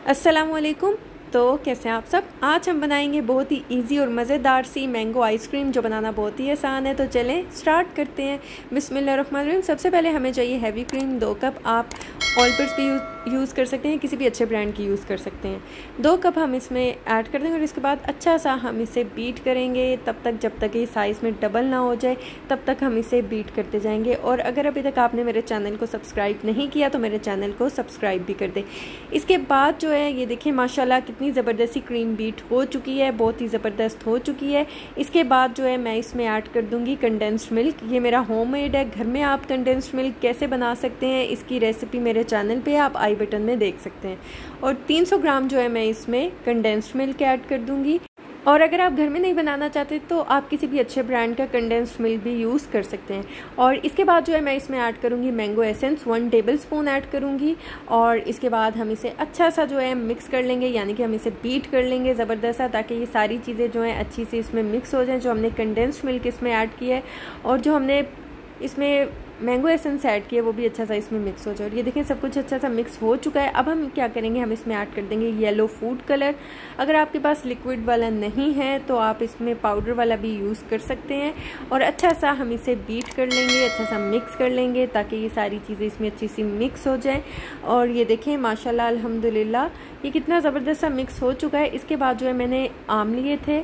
अस्सलामुअलैकुम। तो कैसे हैं आप सब। आज हम बनाएंगे बहुत ही इजी और मज़ेदार सी मैंगो आइसक्रीम जो बनाना बहुत ही आसान है। तो चलें स्टार्ट करते हैं। बिस्मिल्लाहिर्रहमानिर्रहीम। सबसे पहले हमें चाहिए हैवी क्रीम 2 कप। आप ऑलपर्स भी यूज़ कर सकते हैं, किसी भी अच्छे ब्रांड की यूज़ कर सकते हैं। 2 कप हम इसमें ऐड कर देंगे और इसके बाद अच्छा सा हम इसे बीट करेंगे तब तक जब तक ये साइज़ में डबल ना हो जाए, तब तक हम इसे बीट करते जाएंगे। और अगर अभी तक आपने मेरे चैनल को सब्सक्राइब नहीं किया तो मेरे चैनल को सब्सक्राइब भी कर दें। इसके बाद जो है ये देखिए माशाल्लाह कितनी ज़बरदस्ती क्रीम बीट हो चुकी है, बहुत ही ज़बरदस्त हो चुकी है। इसके बाद जो है मैं इसमें ऐड कर दूँगी कंडेंस्ड मिल्क। ये मेरा होममेड है, घर में आप कंडेंस्ड मिल्क कैसे बना सकते हैं इसकी रेसिपी मेरे चैनल पे आप आई बटन में देख सकते हैं। और 300 ग्राम जो है मैं इसमें कंडेंस्ड मिल्क ऐड कर दूंगी। और अगर आप घर में नहीं बनाना चाहते तो आप किसी भी अच्छे ब्रांड का कंडेंस्ड मिल्क भी यूज़ कर सकते हैं। और इसके बाद जो है मैं इसमें ऐड करूँगी मैंगो एसेंस 1 टेबलस्पून ऐड करूँगी। और इसके बाद हम इसे अच्छा सा जो है मिक्स कर लेंगे, यानी कि हम इसे बीट कर लेंगे ज़बरदस्त सा, ताकि ये सारी चीज़ें जो हैं अच्छी से इसमें मिक्स हो जाएँ। जो हमने कंडेंस्ड मिल्क इसमें ऐड किया है और जो हमने इसमें मैंगो एसेंस ऐड किया वो भी अच्छा सा इसमें मिक्स हो जाए। और ये देखें सब कुछ अच्छा सा मिक्स हो चुका है। अब हम क्या करेंगे, हम इसमें ऐड कर देंगे येलो फूड कलर। अगर आपके पास लिक्विड वाला नहीं है तो आप इसमें पाउडर वाला भी यूज़ कर सकते हैं। और अच्छा सा हम इसे बीट कर लेंगे, अच्छा सा मिक्स कर लेंगे ताकि ये सारी चीज़ें इसमें अच्छी सी मिक्स हो जाएँ। और ये देखें माशाल्लाह अल्हम्दुलिल्लाह ये कितना ज़बरदस्त सा मिक्स हो चुका है। इसके बाद जो है मैंने आम लिए थे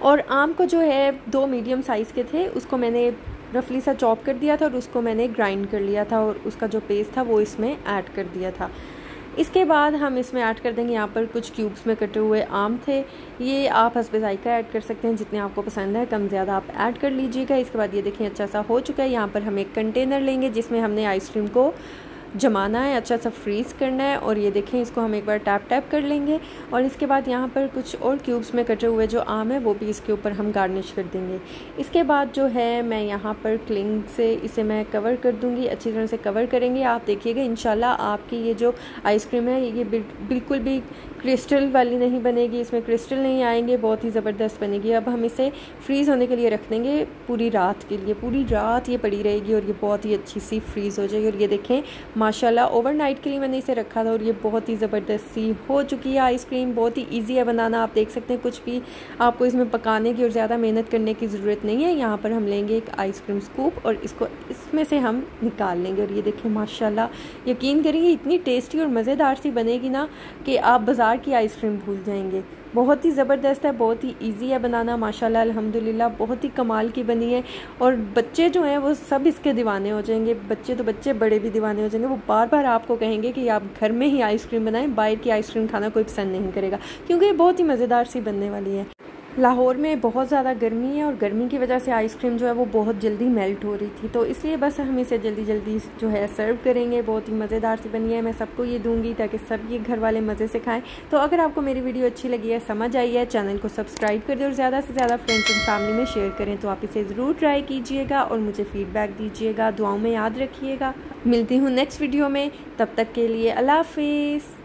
और आम को जो है 2 मीडियम साइज़ के थे, उसको मैंने रफली सा चॉप कर दिया था और उसको मैंने ग्राइंड कर लिया था और उसका जो पेस्ट था वो इसमें ऐड कर दिया था। इसके बाद हम इसमें ऐड कर देंगे, यहाँ पर कुछ क्यूब्स में कटे हुए आम थे। ये आप हस्बे ज़ायका ऐड कर सकते हैं, जितने आपको पसंद है कम ज़्यादा आप ऐड कर लीजिएगा। इसके बाद ये देखिए अच्छा सा हो चुका है। यहाँ पर हम एक कंटेनर लेंगे जिसमें हमने आइसक्रीम को जमाना है, अच्छा सा फ्रीज़ करना है। और ये देखें इसको हम एक बार टैप टैप कर लेंगे। और इसके बाद यहाँ पर कुछ और क्यूब्स में कटे हुए जो आम है वो भी इसके ऊपर हम गार्निश कर देंगे। इसके बाद जो है मैं यहाँ पर क्लिंग से इसे मैं कवर कर दूँगी, अच्छी तरह से कवर करेंगे। आप देखिएगा इंशाल्लाह आपकी ये जो आइसक्रीम है ये बिल्कुल भी क्रिस्टल वाली नहीं बनेगी, इसमें क्रिस्टल नहीं आएंगे, बहुत ही ज़बरदस्त बनेगी। अब हम इसे फ्रीज़ होने के लिए रख देंगे पूरी रात के लिए। पूरी रात ये पड़ी रहेगी और ये बहुत ही अच्छी सी फ्रीज़ हो जाएगी। और ये देखें माशाल्लाह ओवरनाइट के लिए मैंने इसे रखा था और ये बहुत ही ज़बरदस्त सी हो चुकी है आइसक्रीम। बहुत ही ईजी है बनाना, आप देख सकते हैं कुछ भी आपको इसमें पकाने की और ज़्यादा मेहनत करने की ज़रूरत नहीं है। यहाँ पर हम लेंगे एक आइसक्रीम स्कूप और इसको इसमें से हम निकाल लेंगे। और ये देखें माशाल्लाह यकीन करिए इतनी टेस्टी और मज़ेदार सी बनेगी ना कि आप बाज़ार की आइसक्रीम भूल जाएंगे। बहुत ही ज़बरदस्त है, बहुत ही इजी है बनाना। माशाल्लाह अल्हम्दुलिल्लाह बहुत ही कमाल की बनी है। और बच्चे जो हैं वो सब इसके दीवाने हो जाएंगे। बच्चे तो बच्चे, बड़े भी दीवाने हो जाएंगे। वो बार बार आपको कहेंगे कि आप घर में ही आइसक्रीम बनाएं, बाहर की आइसक्रीम खाना कोई पसंद नहीं करेगा, क्योंकि ये बहुत ही मज़ेदार सी बनने वाली है। लाहौर में बहुत ज़्यादा गर्मी है और गर्मी की वजह से आइसक्रीम जो है वो बहुत जल्दी मेल्ट हो रही थी, तो इसलिए बस हम इसे जल्दी जल्दी जो है सर्व करेंगे। बहुत ही मज़ेदार सी बनी है, मैं सबको ये दूंगी ताकि सब ये घर वाले मज़े से खाएं। तो अगर आपको मेरी वीडियो अच्छी लगी है, समझ आई है, चैनल को सब्सक्राइब कर दें और ज़्यादा से ज़्यादा फ्रेंड्स एंड फैमिली में शेयर करें। तो आप इसे ज़रूर ट्राई कीजिएगा और मुझे फ़ीडबैक दीजिएगा, दुआओं में याद रखिएगा। मिलती हूँ नेक्स्ट वीडियो में, तब तक के लिए अल्लाह हाफिज़।